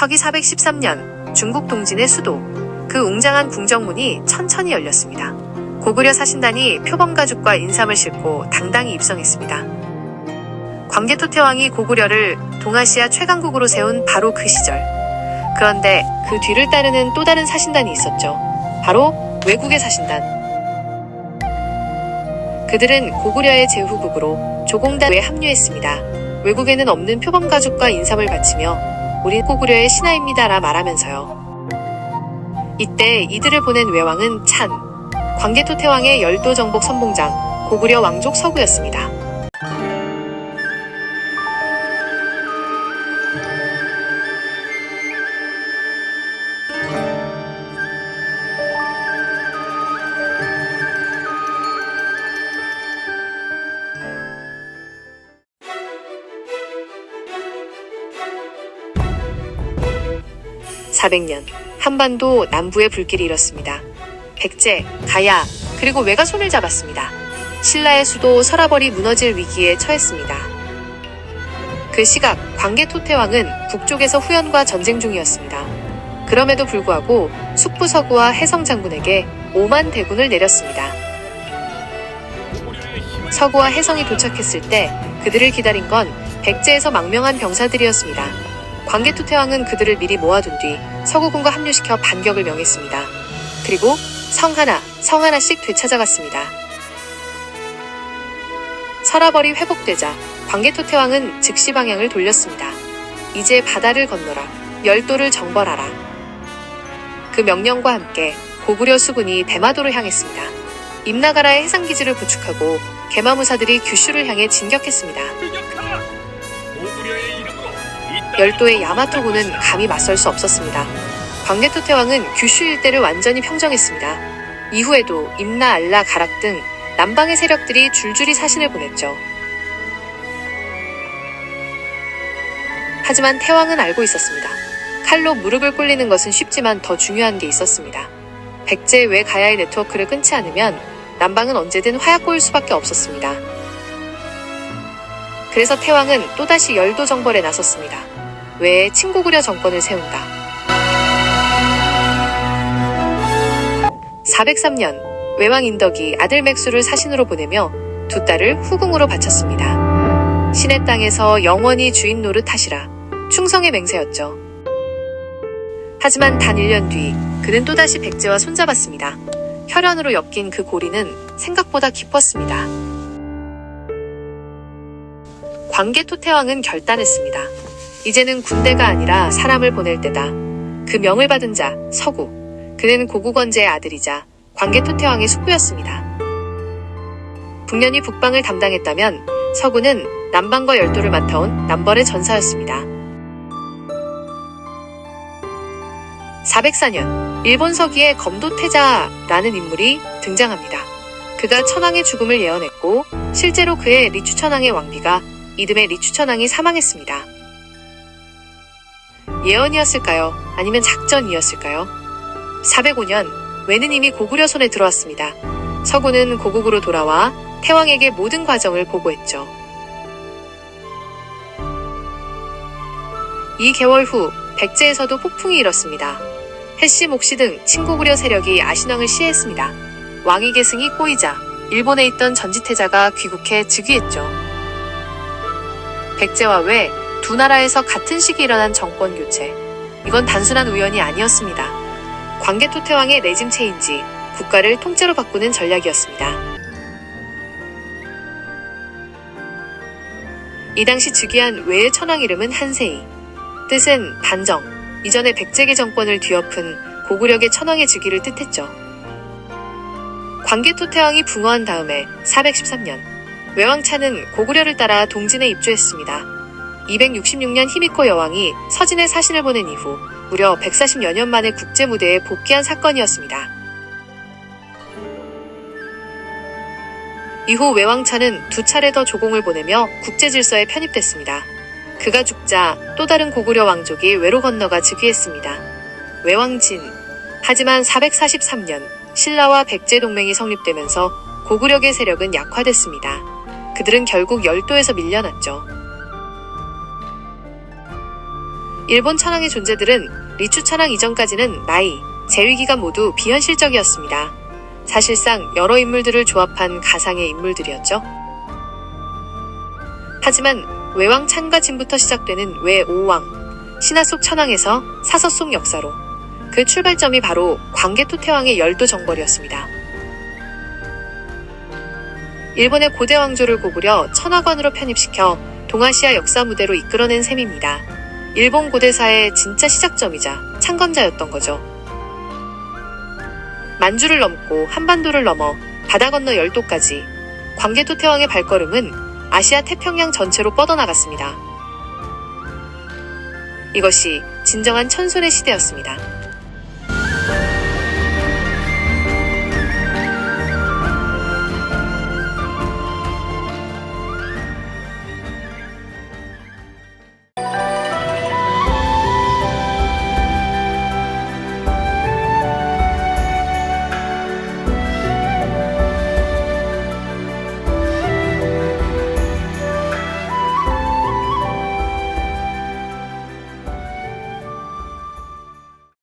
서기 413년 중국 동진의 수도, 그 웅장한 궁정문이 천천히 열렸습니다. 고구려 사신단이 표범가죽과 인삼을 싣고 당당히 입성했습니다. 광개토태왕이 고구려를 동아시아 최강국으로 세운 바로 그 시절. 그런데 그 뒤를 따르는 또 다른 사신단이 있었죠. 바로 외국의 사신단. 그들은 고구려의 제후국으로 조공단에 합류했습니다. 외국에는 없는 표범가죽과 인삼을 바치며 우린 고구려의 신하입니다라 말하면서요. 이때 이들을 보낸 외왕은 찬, 광개토태왕의 열도정복 선봉장, 고구려 왕족 서구였습니다. (400년) 한반도 남부의 불길이 일었습니다. 백제, 가야, 그리고 외가 손을 잡았습니다. 신라의 수도 서라벌이 무너질 위기에 처했습니다. 그 시각 광개토태왕은 북쪽에서 후연과 전쟁 중이었습니다. 그럼에도 불구하고 숙부서구와 해성장군에게 5만 대군을 내렸습니다. 서구와 해성이 도착했을 때 그들을 기다린 건 백제에서 망명한 병사들이었습니다. 광개토태왕은 그들을 미리 모아둔 뒤 서구군과 합류시켜 반격을 명했습니다. 그리고 성 하나씩 되찾아갔습니다. 서라벌이 회복되자 광개토태왕은 즉시 방향을 돌렸습니다. 이제 바다를 건너라, 열도를 정벌하라. 그 명령과 함께 고구려 수군이 대마도로 향했습니다. 임나가라의 해상기지를 구축하고 개마무사들이 규슈를 향해 진격했습니다. 열도의 야마토군은 감히 맞설 수 없었습니다. 광개토태왕은 규슈 일대를 완전히 평정했습니다. 이후에도 임나, 알라, 가락 등 남방의 세력들이 줄줄이 사신을 보냈죠. 하지만 태왕은 알고 있었습니다. 칼로 무릎을 꿇리는 것은 쉽지만 더 중요한 게 있었습니다. 백제 외 가야의 네트워크를 끊지 않으면 남방은 언제든 화약고일 수밖에 없었습니다. 그래서 태왕은 또다시 열도 정벌에 나섰습니다. 외에 친고구려 정권을 세운다. 403년 외왕 인덕이 아들 맥수를 사신으로 보내며 두 딸을 후궁으로 바쳤습니다. 신의 땅에서 영원히 주인 노릇하시라, 충성의 맹세였죠. 하지만 단 1년 뒤 그는 또다시 백제와 손잡았습니다. 혈연으로 엮인 그 고리는 생각보다 깊었습니다. 광개토태왕은 결단했습니다. 이제는 군대가 아니라 사람을 보낼 때다. 그 명을 받은 자, 서구. 그는 고구건제의 아들이자 광개토태왕의 숙부였습니다. 북년이 북방을 담당했다면 서구는 남방과 열도를 맡아온 남벌의 전사였습니다. 404년 일본 서기의 검도태자라는 인물이 등장합니다. 그가 천황의 죽음을 예언했고 실제로 그의 리추천왕의 왕비가 이듬해 리추천왕이 사망했습니다. 예언이었을까요? 아니면 작전이었을까요? 405년 외는 이미 고구려 손에 들어왔습니다. 서구는 고국으로 돌아와 태왕에게 모든 과정을 보고했죠. 2개월 후 백제에서도 폭풍이 일었습니다. 해씨, 목씨 등 친고구려 세력이 아신왕을 시해했습니다. 왕위 계승이 꼬이자 일본에 있던 전지태자가 귀국해 즉위했죠. 백제와 외 두 나라에서 같은 시기에 일어난 정권 교체. 이건 단순한 우연이 아니었습니다. 광개토태왕의 레짐 체인지, 국가를 통째로 바꾸는 전략이었습니다. 이 당시 즉위한 외의 천황 이름은 한세희. 뜻은 반정, 이전의 백제계 정권을 뒤엎은 고구려계 천황의 즉위를 뜻했죠. 광개토태왕이 붕어한 다음에 413년 외왕차는 고구려를 따라 동진에 입주했습니다. 266년 히미코 여왕이 서진에 사신을 보낸 이후 무려 140여 년 만에 국제무대에 복귀한 사건이었습니다. 이후 외왕차는 두 차례 더 조공을 보내며 국제질서에 편입됐습니다. 그가 죽자 또 다른 고구려 왕족이 외로 건너가 즉위했습니다. 외왕진. 하지만 443년 신라와 백제 동맹이 성립되면서 고구려계 세력은 약화됐습니다. 그들은 결국 열도에서 밀려났죠. 일본 천황의 존재들은 리추 천황 이전까지는 나이, 재위기간 모두 비현실적이었습니다. 사실상 여러 인물들을 조합한 가상의 인물들이었죠. 하지만 외왕 찬가진부터 시작되는 외오왕, 신화 속 천황에서 사서 속 역사로 그 출발점이 바로 광개토태왕의 열도 정벌이었습니다. 일본의 고대 왕조를 고구려 천하관으로 편입시켜 동아시아 역사 무대로 이끌어낸 셈입니다. 일본 고대사의 진짜 시작점이자 창건자였던 거죠. 만주를 넘고 한반도를 넘어 바다 건너 열도까지 광개토태왕의 발걸음은 아시아 태평양 전체로 뻗어나갔습니다. 이것이 진정한 천손의 시대였습니다.